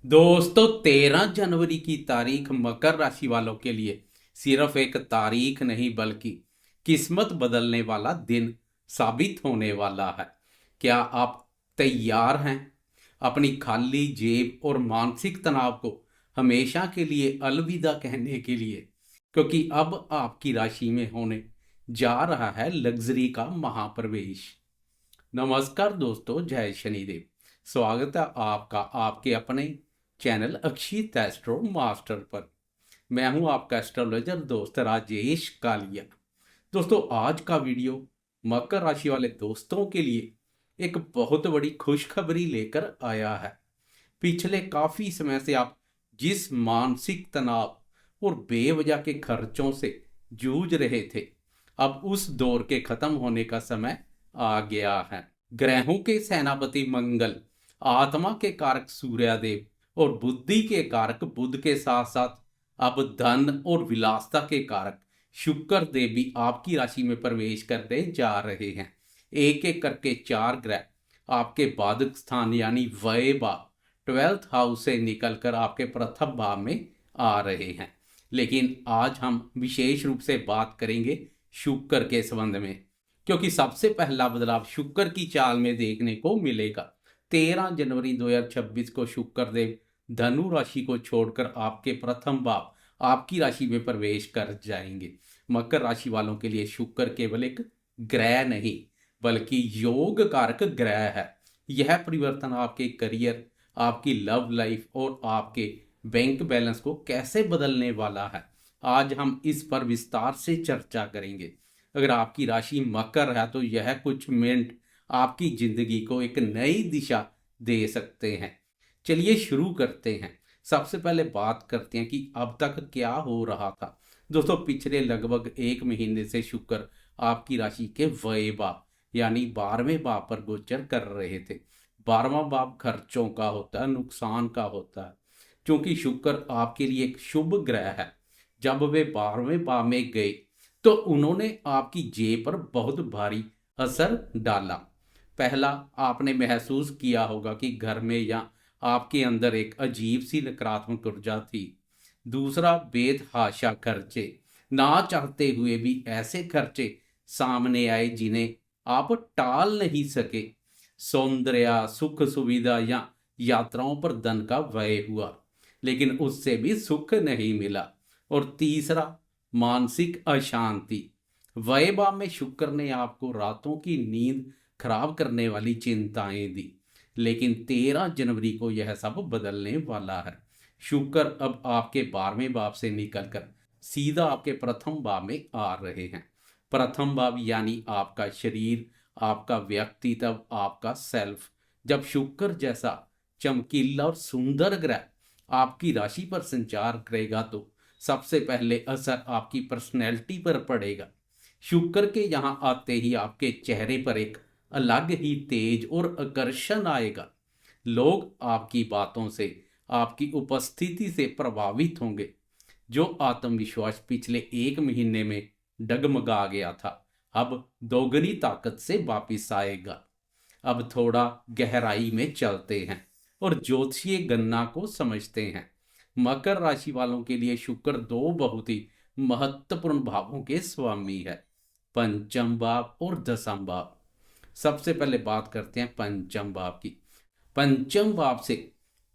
दोस्तों 13 जनवरी की तारीख मकर राशि वालों के लिए सिर्फ एक तारीख नहीं बल्कि किस्मत बदलने वाला दिन साबित होने वाला है। क्या आप तैयार हैं अपनी खाली जेब और मानसिक तनाव को हमेशा के लिए अलविदा कहने के लिए? क्योंकि अब आपकी राशि में होने जा रहा है लग्जरी का महाप्रवेश। नमस्कार दोस्तों, जय शनिदेव। स्वागत है आपका आपके अपने चैनल अक्षित एस्ट्रो मास्टर पर। मैं हूं आपका एस्ट्रोलॉजर दोस्त राजेश कालिया। दोस्तों, आज का वीडियो मकर राशि वाले दोस्तों के लिए एक बहुत बड़ी खुशखबरी लेकर आया है। पिछले काफी समय से आप जिस मानसिक तनाव और बेवजह के खर्चों से जूझ रहे थे, अब उस दौर के खत्म होने का समय आ गया है। ग्रहों के सेनापति मंगल, आत्मा के कारक सूर्यदेव और बुद्धि के कारक बुध के साथ साथ अब धन और विलासता के कारक शुक्र देव भी आपकी राशि में प्रवेश करने जा रहे हैं। एक एक करके 4 ग्रह आपके बाधक स्थान यानी व्यय भाव 12th हाउस से निकलकर आपके प्रथम भाव में आ रहे हैं। लेकिन आज हम विशेष रूप से बात करेंगे शुक्र के संबंध में, क्योंकि सबसे पहला बदलाव शुक्र की चाल में देखने को मिलेगा। 13 जनवरी 2026 को शुक्र देव धनु राशि को छोड़कर आपके प्रथम भाव आपकी राशि में प्रवेश कर जाएंगे। मकर राशि वालों के लिए शुक्र केवल एक ग्रह नहीं बल्कि योग कारक ग्रह है। यह परिवर्तन आपके करियर, आपकी लव लाइफ और आपके बैंक बैलेंस को कैसे बदलने वाला है, आज हम इस पर विस्तार से चर्चा करेंगे। अगर आपकी राशि मकर है तो यह कुछ मिनट आपकी जिंदगी को एक नई दिशा दे सकते हैं। चलिए शुरू करते हैं। सबसे पहले बात करते हैं कि अब तक क्या हो रहा था। दोस्तों, पिछले लगभग 1 महीने से शुक्र आपकी राशि के व्यय भाव यानी 12वें भाव पर गोचर कर रहे थे। 12वां भाव खर्चों का होता है, नुकसान का होता है। क्योंकि शुक्र आपके लिए एक शुभ ग्रह है, जब वे 12वें भाव में गए तो उन्होंने आपकी जेब पर बहुत भारी असर डाला। पहला, आपने महसूस किया होगा कि घर में या आपके अंदर एक अजीब सी नकारात्मक ऊर्जा थी। दूसरा, बेतहाशा खर्चे, ना चाहते हुए भी ऐसे खर्चे सामने आए जिन्हें आप टाल नहीं सके। सौंदर्य, सुख सुविधा या यात्राओं पर धन का व्यय हुआ, लेकिन उससे भी सुख नहीं मिला। और तीसरा, मानसिक अशांति। व्ययभाव में शुक्र ने आपको रातों की नींद खराब करने वाली चिंताएं दी, लेकिन 13 जनवरी को यह सब बदलने वाला है। शुक्र अब आपके 12वें भाव से निकलकर सीधा आपके प्रथम भाव में आ रहे हैं। प्रथम भाव यानी आपका शरीर, आपका व्यक्तित्व, आपका सेल्फ। जब शुक्र जैसा चमकीला और सुंदर ग्रह आपकी राशि पर संचार करेगा तो सबसे पहले असर आपकी पर्सनैलिटी पर पड़ेगा। शुक्र के यहाँ आते ही आपके चेहरे पर एक अलग ही तेज और आकर्षण आएगा। लोग आपकी बातों से, आपकी उपस्थिति से प्रभावित होंगे। जो आत्मविश्वास पिछले 1 महीने में डगमगा गया था, अब दोगुनी ताकत से वापिस आएगा। अब थोड़ा गहराई में चलते हैं और ज्योतिषीय गणना को समझते हैं। मकर राशि वालों के लिए शुक्र 2 बहुत ही महत्वपूर्ण भावों के स्वामी है, पंचम भाव और दसम भाव। सबसे पहले बात करते हैं पंचम भाव की। पंचम भाव से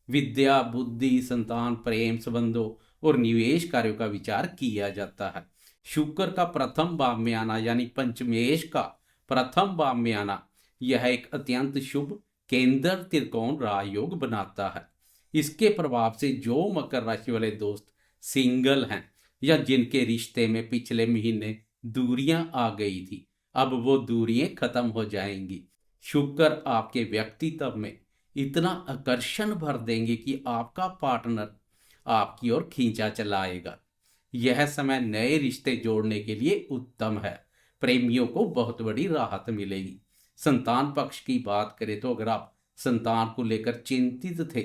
विद्या, बुद्धि, संतान, प्रेम संबंधों और निवेश कार्यों का विचार किया जाता है। शुक्र का प्रथम भाव में आना यानी पंचमेश का प्रथम भाव में आना, यह एक अत्यंत शुभ केंद्र त्रिकोण राजयोग बनाता है। इसके प्रभाव से जो मकर राशि वाले दोस्त सिंगल हैं या जिनके रिश्ते में पिछले महीने दूरियां आ गई थी, अब वो दूरियां खत्म हो जाएंगी। शुक्र आपके व्यक्तित्व में इतना आकर्षण भर देंगे कि आपका पार्टनर आपकी ओर खींचा चलाएगा। यह समय नए रिश्ते जोड़ने के लिए उत्तम है। प्रेमियों को बहुत बड़ी राहत मिलेगी। संतान पक्ष की बात करें तो अगर आप संतान को लेकर चिंतित थे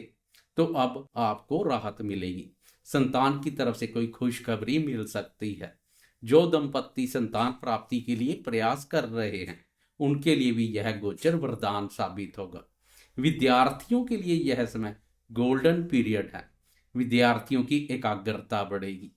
तो अब आपको राहत मिलेगी। संतान की तरफ से कोई खुशखबरी मिल सकती है। जो दंपत्ति संतान प्राप्ति के लिए प्रयास कर रहे हैं, उनके लिए भी यह गोचर वरदान साबित होगा। विद्यार्थियों के लिए यह समय गोल्डन पीरियड है। विद्यार्थियों की एकाग्रता बढ़ेगी।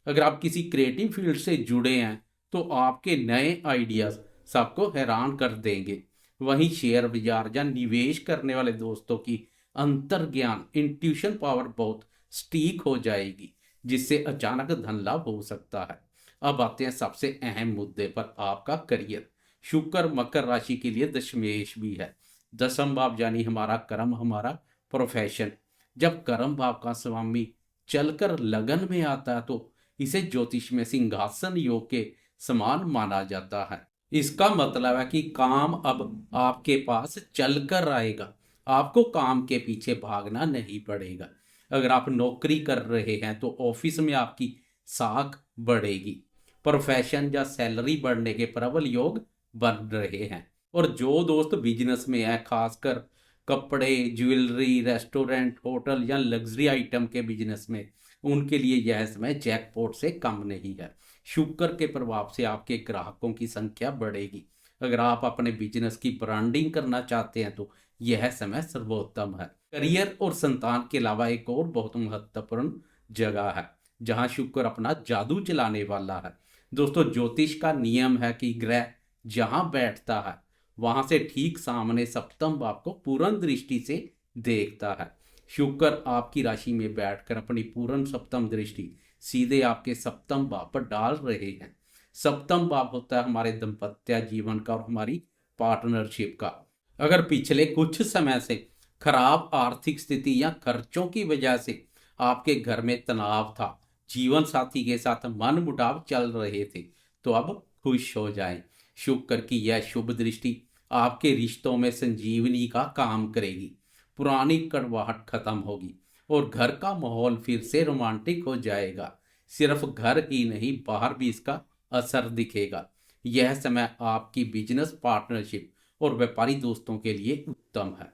अगर आप किसी क्रिएटिव फील्ड से जुड़े हैं तो आपके नए आइडियाज सबको हैरान कर देंगे। वहीं शेयर बाजार या निवेश करने वाले दोस्तों की अंतर ज्ञान इंट्यूशन पावर बहुत स्टीक हो जाएगी, जिससे अचानक धन लाभ हो सकता है। अब आते हैं सबसे अहम मुद्दे पर, आपका करियर। शुक्र मकर राशि के लिए दशमेश भी है। दसम भाव यानी हमारा कर्म, हमारा प्रोफेशन। जब कर्म भाव का स्वामी चलकर लगन में आता है तो इसे ज्योतिष में सिंहासन योग के समान माना जाता है। इसका मतलब है कि काम अब आपके पास चलकर आएगा, आपको काम के पीछे भागना नहीं पड़ेगा। अगर आप नौकरी कर रहे हैं तो ऑफिस में आपकी साख बढ़ेगी, प्रोफेशन या सैलरी बढ़ने के प्रबल योग बन रहे हैं। और जो दोस्त बिजनेस में है, खासकर कपड़े, ज्वेलरी, रेस्टोरेंट, होटल या लग्जरी आइटम के बिजनेस में, उनके लिए यह समय जैकपॉट से कम नहीं है। शुक्र के प्रभाव से आपके ग्राहकों की संख्या बढ़ेगी। अगर आप अपने बिजनेस की ब्रांडिंग करना चाहते हैं तो यह समय सर्वोत्तम है। करियर और संतान के अलावा एक और बहुत महत्वपूर्ण जगह है जहां शुक्र अपना जादू चलाने वाला है। दोस्तों, ज्योतिष का नियम है कि ग्रह जहां बैठता है वहां से ठीक सामने सप्तम भाव को पूर्ण दृष्टि से देखता है। शुक्र आपकी राशि में बैठकर अपनी पूर्ण सप्तम दृष्टि सीधे आपके सप्तम भाव पर डाल रहे हैं। सप्तम भाव होता है हमारे दाम्पत्य जीवन का और हमारी पार्टनरशिप का। अगर पिछले कुछ समय से खराब आर्थिक स्थिति या खर्चों की वजह से आपके घर में तनाव था, जीवन साथी के साथ मनमुटाव चल रहे थे, तो अब खुश हो जाएं। शुक्र की यह शुभ दृष्टि आपके रिश्तों में संजीवनी का काम करेगी। पुरानी कड़वाहट खत्म होगी और घर का माहौल फिर से रोमांटिक हो जाएगा। सिर्फ घर ही नहीं, बाहर भी इसका असर दिखेगा। यह समय आपकी बिजनेस पार्टनरशिप और व्यापारी दोस्तों के लिए उत्तम है।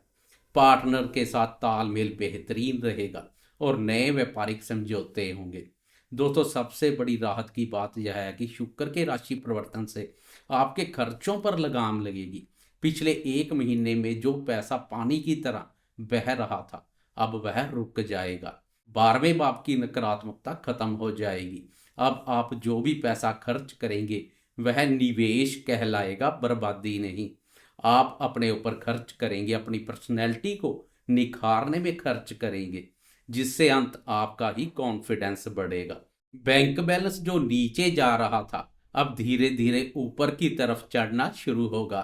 पार्टनर के साथ तालमेल बेहतरीन रहेगा और नए व्यापारिक समझौते होंगे। दोस्तों, सबसे बड़ी राहत की बात यह है कि शुक्र के राशि परिवर्तन से आपके खर्चों पर लगाम लगेगी। पिछले एक महीने में जो पैसा पानी की तरह बह रहा था, अब वह रुक जाएगा। 12वें भाव की नकारात्मकता खत्म हो जाएगी। अब आप जो भी पैसा खर्च करेंगे वह निवेश कहलाएगा, बर्बादी नहीं। आप अपने ऊपर खर्च करेंगे, अपनी पर्सनैलिटी को निखारने में खर्च करेंगे, जिससे अंत आपका ही कॉन्फिडेंस बढ़ेगा। बैंक बैलेंस जो नीचे जा रहा था अब धीरे धीरे ऊपर की तरफ चढ़ना शुरू होगा।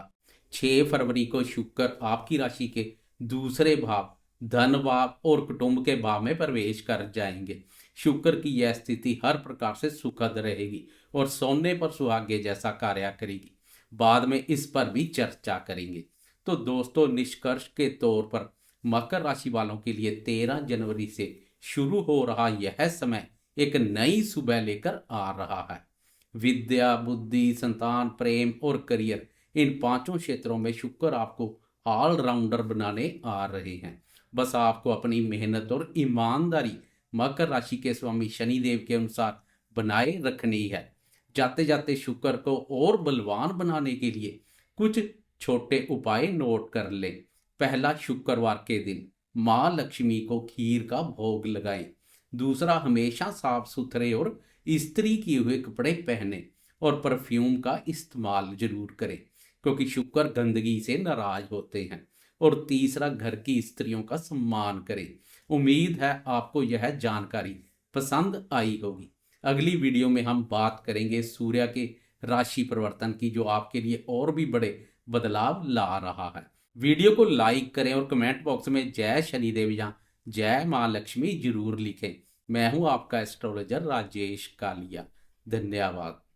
6 फरवरी को शुक्र आपकी राशि के दूसरे भाव धन भाव और कुटुंब के भाव में प्रवेश कर जाएंगे। शुक्र की यह स्थिति हर प्रकार से सुखद रहेगी और सोने पर सुहागे जैसा कार्य करेगी। बाद में इस पर भी चर्चा करेंगे। तो दोस्तों, निष्कर्ष के तौर पर मकर राशि वालों के लिए 13 जनवरी से शुरू हो रहा यह समय एक नई सुबह लेकर आ रहा है। विद्या, बुद्धि, संतान, प्रेम और करियर, इन पांचों क्षेत्रों में शुक्र आपको ऑलराउंडर बनाने आ रहे हैं। बस आपको अपनी मेहनत और ईमानदारी मकर राशि के स्वामी शनिदेव के अनुसार बनाए रखनी है। जाते जाते शुक्र को और बलवान बनाने के लिए कुछ छोटे उपाय नोट कर लें। पहला, शुक्रवार के दिन माँ लक्ष्मी को खीर का भोग लगाएं। दूसरा, हमेशा साफ सुथरे और इस्त्री किए हुए कपड़े पहने और परफ्यूम का इस्तेमाल जरूर करें, क्योंकि शुक्र गंदगी से नाराज होते हैं। और तीसरा, घर की स्त्रियों का सम्मान करें। उम्मीद है आपको यह जानकारी पसंद आई होगी। अगली वीडियो में हम बात करेंगे सूर्य के राशि परिवर्तन की, जो आपके लिए और भी बड़े बदलाव ला रहा है। वीडियो को लाइक करें और कमेंट बॉक्स में जय शनिदेव या जय माँ लक्ष्मी जरूर लिखें। मैं हूं आपका एस्ट्रोलॉजर राजेश कालिया। धन्यवाद।